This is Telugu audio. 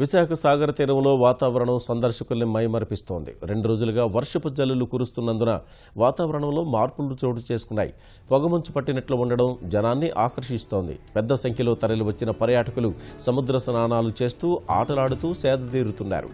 విశాఖ సాగర తీరంలో వాతావరణం సందర్శకుల్ని మైమరిపిస్తోంది. 2 రోజులుగా వర్షపు జల్లులు కురుస్తున్నందున వాతావరణంలో మార్పులు చోటు చేసుకున్నాయి. పొగమంచు పట్టినట్లు ఉండడం జనాన్ని ఆకర్షిస్తోంది. పెద్ద సంఖ్యలో తరలివచ్చిన పర్యాటకులు సముద్ర స్నానాలు చేస్తూ ఆటలాడుతూ సేదతీరుతున్నారు.